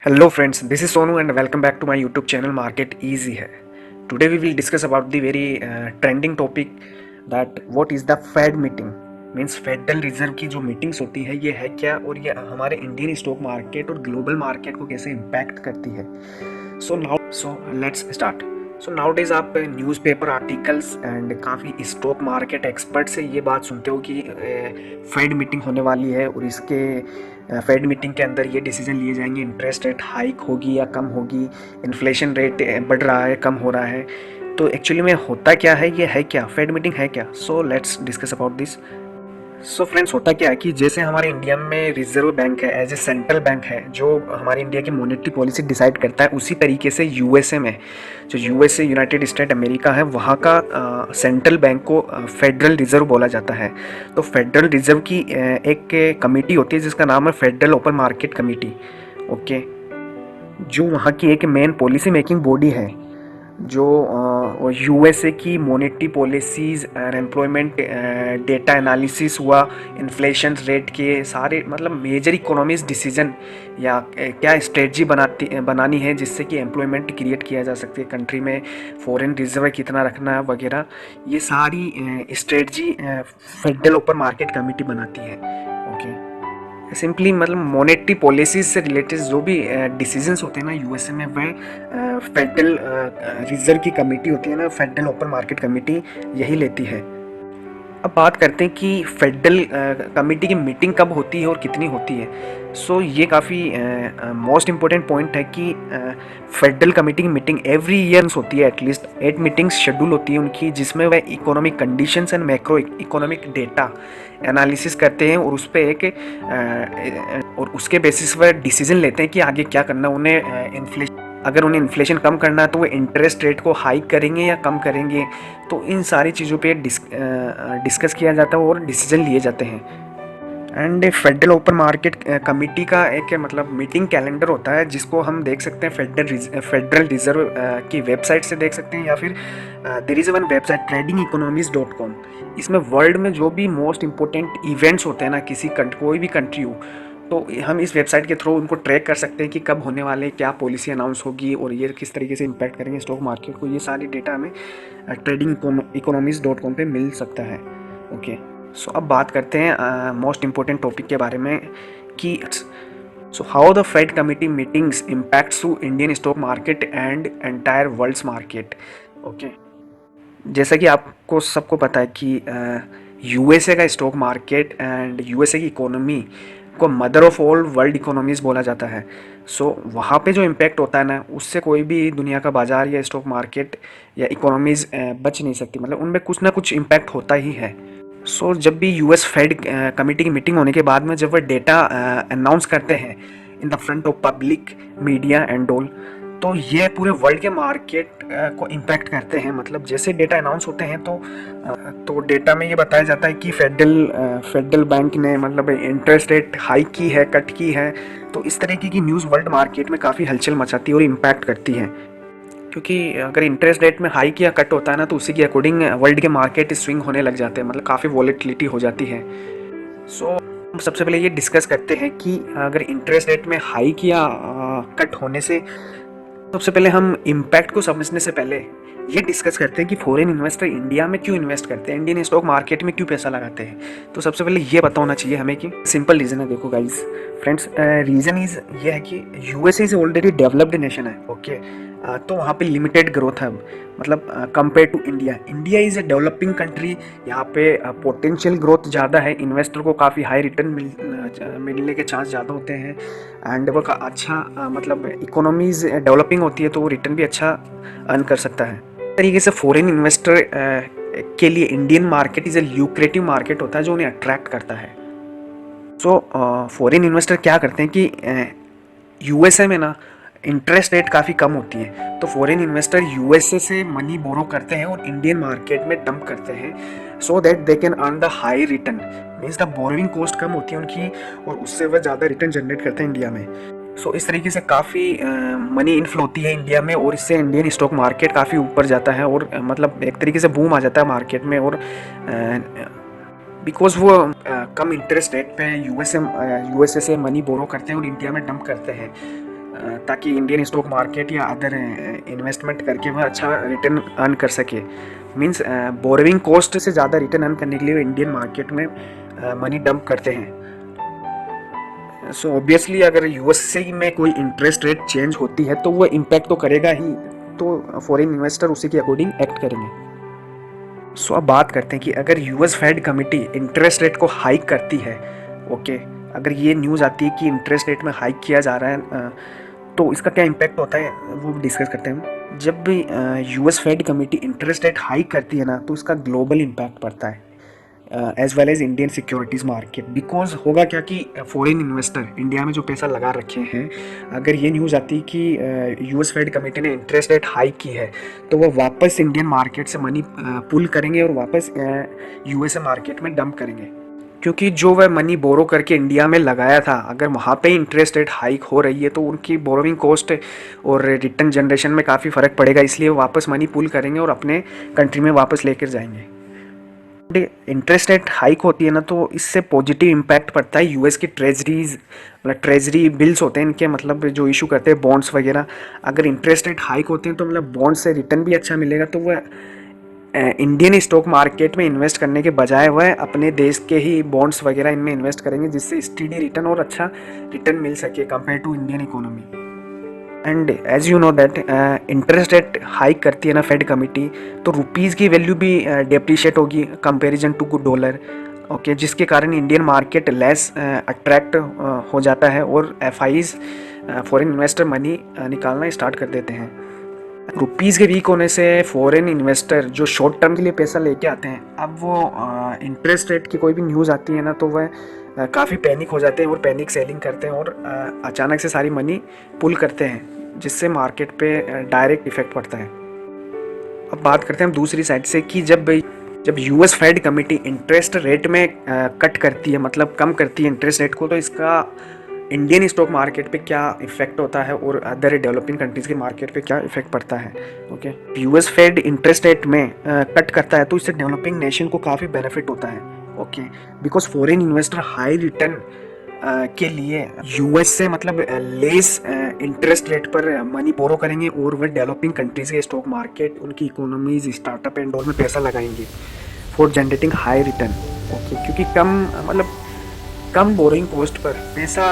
Hello friends, this is Sonu and welcome back to my YouTube channel Market Easy है. Today we will discuss about the very trending topic that what is the Fed meeting. Means federal reserve की जो meetings होती है ये है क्या और ये हमारे इंडियन स्टॉक मार्केट और ग्लोबल मार्केट को कैसे इम्पैक्ट करती है. So let's start. So now days आप न्यूज़पेपर आर्टिकल्स एंड काफ़ी स्टॉक मार्केट एक्सपर्ट से ये बात सुनते हो कि फेड मीटिंग होने वाली है और इसके फेड मीटिंग के अंदर ये डिसीजन लिए जाएंगे, इंटरेस्ट रेट हाइक होगी या कम होगी, इन्फ्लेशन रेट बढ़ रहा है कम हो रहा है. तो एक्चुअली में होता क्या है, ये है क्या, फेड मीटिंग है क्या. So let's discuss about this. So friends, होता क्या है कि जैसे हमारे इंडिया में रिजर्व बैंक है एज ए सेंट्रल बैंक है जो हमारे इंडिया की मॉनेटरी पॉलिसी डिसाइड करता है, उसी तरीके से यूएसए में जो यूएसए यूनाइटेड स्टेट अमेरिका है वहाँ का सेंट्रल बैंक को फेडरल रिजर्व बोला जाता है. तो फेडरल रिजर्व की एक कमेटी होती है जिसका नाम है federal open market committee. Okay, जो वहाँ की एक मेन पॉलिसी मेकिंग बॉडी है जो यूएसए की मॉनेटरी पॉलिसीज़ और एम्प्लॉयमेंट डेटा एनालिसिस हुआ, इन्फ्लेशन रेट के सारे मतलब मेजर इकोनॉमिक्स डिसीजन या क्या स्ट्रेटजी बनानी है जिससे कि एम्प्लॉयमेंट क्रिएट किया जा सकती है कंट्री में, फॉरेन रिजर्व कितना रखना है वगैरह, ये सारी strategy federal open market committee बनाती है. ओके, सिंपली मतलब मॉनेटरी पॉलिसीज से रिलेटेड जो भी डिसीजंस होते हैं ना यूएसए में, वह फेडरल रिजर्व की कमेटी होती है ना, फेडरल ओपन मार्केट कमेटी, यही लेती है. अब बात करते हैं कि फेडरल कमेटी की मीटिंग कब होती है और कितनी होती है. सो ये काफ़ी मोस्ट इम्पोर्टेंट पॉइंट है कि फेडरल कमेटी की मीटिंग एवरी ईयर्स होती है. एटलीस्ट 8 मीटिंग्स शेड्यूल होती है उनकी, जिसमें वह economic conditions and macro economic data analysis करते हैं और उस पर और उसके बेसिस पर डिसीजन लेते हैं कि आगे क्या करना. अगर उन्हें इन्फ्लेशन कम करना है तो वो इंटरेस्ट रेट को हाइक करेंगे या कम करेंगे. तो इन सारी चीज़ों पे डिस्कस किया जाता है और डिसीजन लिए जाते हैं. And federal open market committee का एक मतलब मीटिंग कैलेंडर होता है जिसको हम देख सकते हैं फेडरल रिजर्व की वेबसाइट से देख सकते हैं, या फिर there is one website tradingeconomies.com. इसमें वर्ल्ड में जो भी मोस्ट इम्पोर्टेंट इवेंट्स होते हैं ना, कोई भी कंट्री हो, तो हम इस वेबसाइट के थ्रू उनको ट्रैक कर सकते हैं कि कब होने वाले, क्या पॉलिसी अनाउंस होगी और ये किस तरीके से इम्पैक्ट करेंगे स्टॉक मार्केट को. ये सारी डेटा हमें tradingeconomies.com पे मिल सकता है. ओके, सो अब बात करते हैं मोस्ट इम्पोर्टेंट टॉपिक के बारे में कि so how the Fed committee meetings impacts to Indian stock market and entire world's market. Okay, जैसा कि आपको सबको पता है कि यूएसए का स्टॉक मार्केट एंड यूएसए की इकोनॉमी को mother of all world economies बोला जाता है. सो वहाँ पे जो इम्पैक्ट होता है ना, उससे कोई भी दुनिया का बाजार या स्टॉक मार्केट या इकोनॉमीज बच नहीं सकती. मतलब उनमें कुछ ना कुछ इम्पैक्ट होता ही है. सो जब भी यूएस फेड कमेटी की मीटिंग होने के बाद में जब वह डेटा अनाउंस करते हैं in the front of public media and all, तो ये पूरे वर्ल्ड के मार्केट को इम्पैक्ट करते हैं. मतलब जैसे डेटा अनाउंस होते हैं तो डेटा में ये बताया जाता है कि फेडरल बैंक ने मतलब इंटरेस्ट रेट हाइक की है, कट की है. तो इस तरीके की न्यूज़ वर्ल्ड मार्केट में काफ़ी हलचल मचाती है और इम्पैक्ट करती है, क्योंकि अगर इंटरेस्ट रेट में हाइक या कट होता है ना तो उसी के अकॉर्डिंग वर्ल्ड के मार्केट स्विंग होने लग जाते हैं, मतलब काफ़ी वॉलेटिलिटी हो जाती है. सो सबसे पहले ये डिस्कस करते हैं कि अगर इंटरेस्ट रेट में हाइक या कट होने से, सबसे पहले हम इम्पैक्ट को समझने से पहले ये डिस्कस करते हैं कि फॉरेन इन्वेस्टर इंडिया में क्यों इन्वेस्ट करते हैं, इंडियन स्टॉक मार्केट में क्यों पैसा लगाते हैं. तो सबसे पहले ये पता होना चाहिए हमें कि सिंपल रीज़न है. देखो गाइस फ्रेंड्स, रीज़न ये है कि USA is already developed nation है. ओके, तो वहाँ पे लिमिटेड ग्रोथ है, मतलब compare to India is a developing country. यहाँ पे पोटेंशियल ग्रोथ ज़्यादा है, इन्वेस्टर को काफ़ी हाई रिटर्न मिलने के चांस ज़्यादा होते हैं. एंड वो अच्छा मतलब इकोनॉमीज डेवलपिंग होती है तो वो रिटर्न भी अच्छा अर्न कर सकता है. तरीके से फॉरेन इन्वेस्टर के लिए Indian market is a lucrative market होता है जो उन्हें अट्रैक्ट करता है. सो फॉरेन इन्वेस्टर क्या करते हैं कि यूएसए में ना इंटरेस्ट रेट काफ़ी कम होती है, तो फॉरेन इन्वेस्टर यूएसए से मनी बोरो करते हैं और इंडियन मार्केट में डंप करते हैं so that they can earn the high return. Means the borrowing cost कम होती है उनकी और उससे वह ज़्यादा रिटर्न जनरेट करते हैं इंडिया में. सो इस तरीके से काफ़ी मनी इनफ्लो होती है इंडिया में और इससे इंडियन स्टॉक मार्केट काफ़ी ऊपर जाता है और मतलब एक तरीके से बूम आ जाता है मार्केट में. और बिकॉज वो कम इंटरेस्ट रेट पे यूएसए से मनी बोरो करते हैं और इंडिया में डंप करते हैं. ताकि इंडियन स्टॉक मार्केट या अदर इन्वेस्टमेंट करके वह अच्छा रिटर्न अर्न कर सके। मीन्स बोरोइंग कॉस्ट से ज़्यादा रिटर्न अर्न करने के लिए इंडियन मार्केट में मनी डंप करते हैं। सो ऑब्वियसली अगर यूएसए में कोई इंटरेस्ट रेट चेंज होती है तो वो इम्पैक्ट तो करेगा ही, तो फॉरेन इन्वेस्टर उसी के अकॉर्डिंग एक्ट करेंगे। सो अब बात करते हैं कि अगर US Fed committee interest rate को हाइक करती है, ओके, अगर ये न्यूज़ आती है कि इंटरेस्ट रेट में हाइक किया जा रहा है, तो इसका क्या इम्पैक्ट होता है वो डिस्कस करते हैं। जब भी US fade committee interest rate hike करती है ना, तो इसका ग्लोबल इम्पैक्ट पड़ता है as well as Indian securities market. Because होगा क्या कि फॉरेन इन्वेस्टर इंडिया में जो पैसा लगा रखे हैं, अगर ये न्यूज़ आती है कि यूएस फेड कमेटी ने इंटरेस्ट रेट हाइक की है, तो वो वापस इंडियन मार्केट से मनी पुल करेंगे और वापस यूएसए मार्केट में डंप करेंगे। क्योंकि जो वह मनी बोरो करके इंडिया में लगाया था, अगर वहाँ पे इंटरेस्ट रेट हाइक हो रही है तो उनकी बोरोइंग कॉस्ट और रिटर्न जनरेशन में काफ़ी फ़र्क पड़ेगा, इसलिए वो वापस मनी पुल करेंगे और अपने कंट्री में वापस लेकर जाएंगे। इंटरेस्ट रेट हाइक होती है ना, तो इससे पॉजिटिव इम्पैक्ट पड़ता है यूएस की ट्रेजरीज, मतलब ट्रेजरी बिल्स होते हैं इनके, मतलब जो इशू करते हैं बॉन्ड्स वगैरह। अगर इंटरेस्ट रेट हाइक होते हैं तो मतलब बॉन्ड से रिटर्न भी अच्छा मिलेगा, तो वह इंडियन स्टॉक मार्केट में इन्वेस्ट करने के बजाय वह अपने देश के ही बॉन्ड्स वगैरह इनमें इन्वेस्ट करेंगे, जिससे स्टेडी रिटर्न और अच्छा रिटर्न मिल सके compare to Indian economy. And as you know that interest rate hike करती है ना फेड कमिटी, तो रुपीज़ की वैल्यू भी डेप्रिशिएट होगी कंपैरिजन टू डॉलर, ओके, जिसके कारण इंडियन मार्केट लेस अट्रैक्ट हो जाता है और एफआईज फॉरेन इन्वेस्टर मनी निकालना स्टार्ट कर देते हैं। रुपीज़ के वीक होने से फॉरेन इन्वेस्टर जो शॉर्ट टर्म के लिए पैसा लेके आते हैं, अब वो इंटरेस्ट रेट की कोई भी न्यूज़ आती है ना, तो वह काफ़ी पैनिक हो जाते हैं और पैनिक सेलिंग करते हैं और अचानक से सारी मनी पुल करते हैं, जिससे मार्केट पे डायरेक्ट इफेक्ट पड़ता है। अब बात करते हैं हम दूसरी साइड से कि जब US fade committee interest rate में कट करती है, मतलब कम करती है इंटरेस्ट रेट को, तो इसका इंडियन स्टॉक मार्केट पे क्या इफेक्ट होता है और अदर डेवलपिंग कंट्रीज़ के मार्केट पे क्या इफेक्ट पड़ता है। Okay, US Fed interest rate में कट करता है तो इससे डेवलपिंग नेशन को काफ़ी बेनिफिट होता है, okay, because foreign investor high return के लिए यूएस से मतलब लेस इंटरेस्ट रेट पर मनी बोरो करेंगे और वह डेवलपिंग कंट्रीज़ के स्टॉक मार्केट, उनकी इकोनॉमीज, स्टार्टअप एंड ऑल में पैसा लगाएंगे for generating high return, okay, क्योंकि कम बोरोइंग कॉस्ट पर पैसा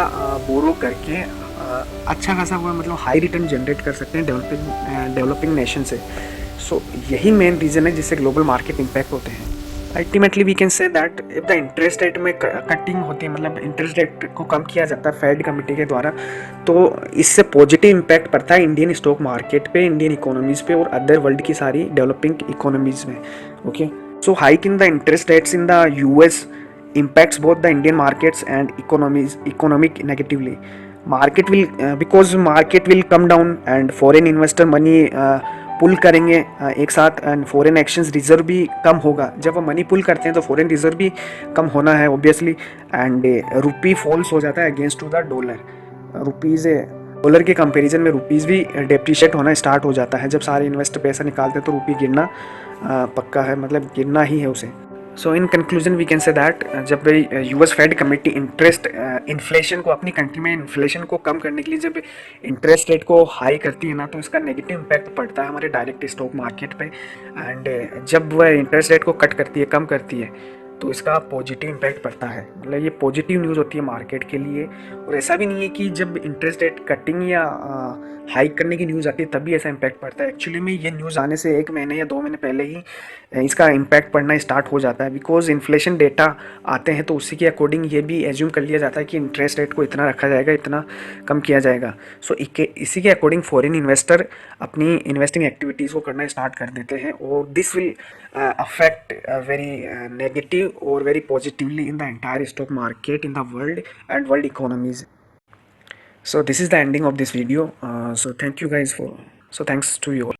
बोरो करके अच्छा खासा वो मतलब हाई रिटर्न जनरेट कर सकते हैं डेवलपिंग नेशन से। सो यही मेन रीज़न है जिससे ग्लोबल मार्केट इम्पैक्ट होते हैं। Ultimately we can say that if the interest rate में कटिंग होती है, मतलब इंटरेस्ट रेट को कम किया जाता है फेड कमेटी के द्वारा, तो इससे पॉजिटिव इम्पैक्ट पड़ता है इंडियन स्टॉक मार्केट पे, इंडियन इकोनॉमीज़ पे और अदर वर्ल्ड की सारी डेवलपिंग इकोनॉमीज़ में, okay. So hike in the interest rates in the US impacts both the Indian markets and economic negatively. Market will because market will come down and foreign investor money पुल करेंगे एक साथ, and foreign exchange reserve भी कम होगा। जब वो money पुल करते हैं तो फॉरेन रिजर्व भी कम होना है ऑब्वियसली, एंड रुपी फॉल्स हो जाता है against to the dollar. Rupees dollar के कंपैरिजन में रुपीज़ भी डेप्रिशिएट होना स्टार्ट हो जाता है। जब सारे इन्वेस्टर पैसा निकालते हैं तो रुपी गिरना पक्का है, मतलब गिरना ही है उसे। So in conclusion we can say that जब यूएस फेड कमेटी इन्फ्लेशन को, अपनी कंट्री में इन्फ्लेशन को कम करने के लिए जब इंटरेस्ट रेट को हाई करती है ना, तो इसका नेगेटिव इम्पैक्ट पड़ता है हमारे डायरेक्ट स्टॉक मार्केट पे। एंड जब वह इंटरेस्ट रेट को कट करती है, कम करती है, तो इसका पॉजिटिव इम्पैक्ट पड़ता है, मतलब ये पॉजिटिव न्यूज़ होती है मार्केट के लिए। और ऐसा भी नहीं है कि जब इंटरेस्ट रेट कटिंग या हाइक करने की न्यूज़ आती है तभी ऐसा इम्पैक्ट पड़ता है। एक्चुअली में ये न्यूज़ आने से 1 महीने या 2 महीने पहले ही इसका इम्पैक्ट पड़ना स्टार्ट हो जाता है, बिकॉज इन्फ्लेशन डेटा आते हैं तो उसी के अकॉर्डिंग ये भी एज्यूम कर लिया जाता है कि इंटरेस्ट रेट को इतना रखा जाएगा, इतना कम किया जाएगा। सो इसी के अकॉर्डिंग फॉरेन इन्वेस्टर अपनी इन्वेस्टिंग एक्टिविटीज़ को करना स्टार्ट कर देते हैं, और this will affect very negative और very positively in the entire stock market in the world and world economies. So this is the ending of this video. So thank you guys for, so thanks to you all.